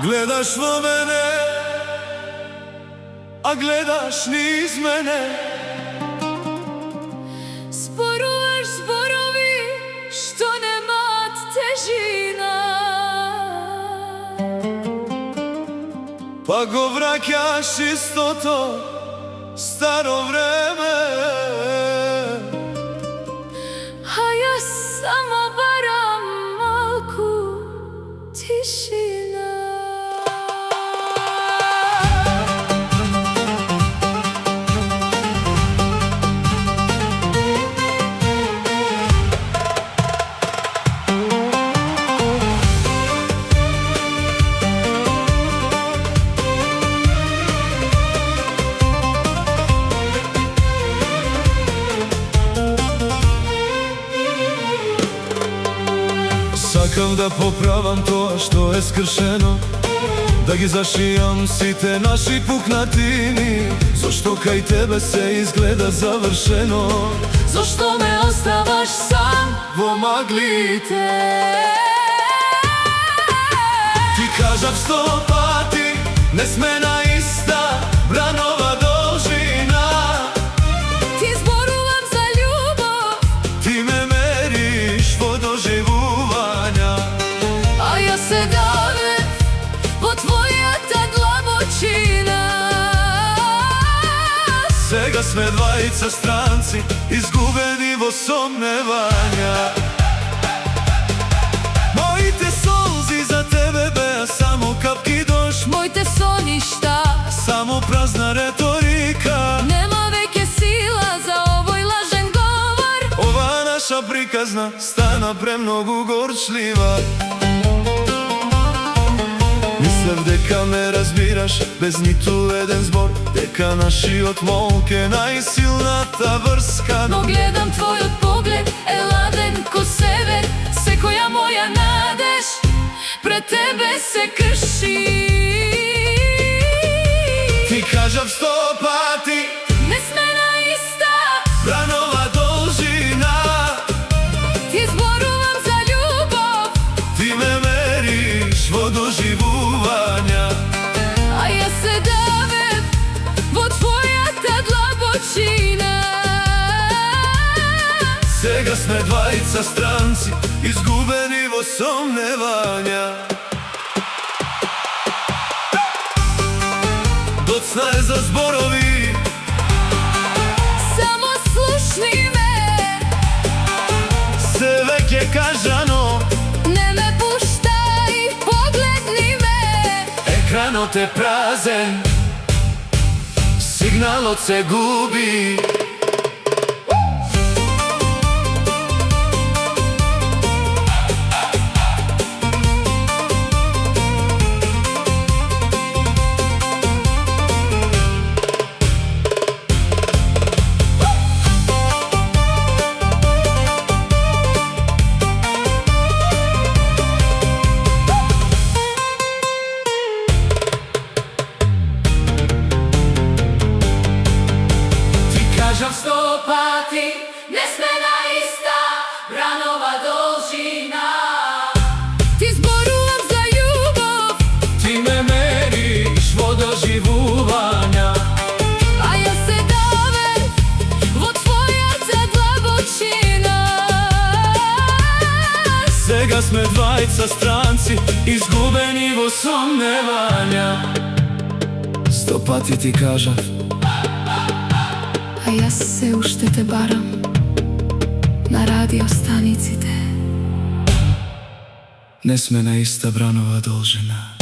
Гледаш во мене, а гледаш низ мене. Зборуваш зборови што немаат тежина, па го враќаш истото старо време. а јас само барам малку тишина. Сакам да поправам тоа што е скршено, да ги зашијам сите наши пукнатини. Зошто кај тебе се изгледа завршено? Зошто ме оставаш сам Во маглите ти кажав 100 пати, не сме на иста бранова должина. Ти зборувам за љубов, Ти ме мериш во доживувања, а јас се давев во твојата длабочина. сега сме двајца странци, изгубени во сомневања. Моите солзи за тебе беа само капки дожд, Моите соништа, само празна реторика. нема веќе сила за овој лажен говор. Ова наша приказна стана премногу горчлива. Мислев дека ме разбираш без ниту еден збор, дека нашиот молк е најсилната врска. Но гледам твојот поглед е ладен ко север, секоја моја надеж пред тебе се крши. Ти кажав 100 пати, Не сме на иста, бранова должина. ти зборувам за љубов, Ти ме мериш во доживувања, а јас се давев во твојата длабочина. сега сме двајца странци, изгубени во сомневања. Доцна е за зборови, Само слушни ме, се веќе кажано. не ме пуштај, погледни ме. Екранот е празен, сигналот се губи. Кажав 100 пати, не сме на иста бранова должина. Ти зборувам за љубов, Ти ме мериш во доживувања, а јас се давев во твојата длабочина. сега сме двајца странци, изгубени во сомневања. 100 пати ти кажав, А јас се уште те барам на радиостаниците. не сме на иста бранова должина.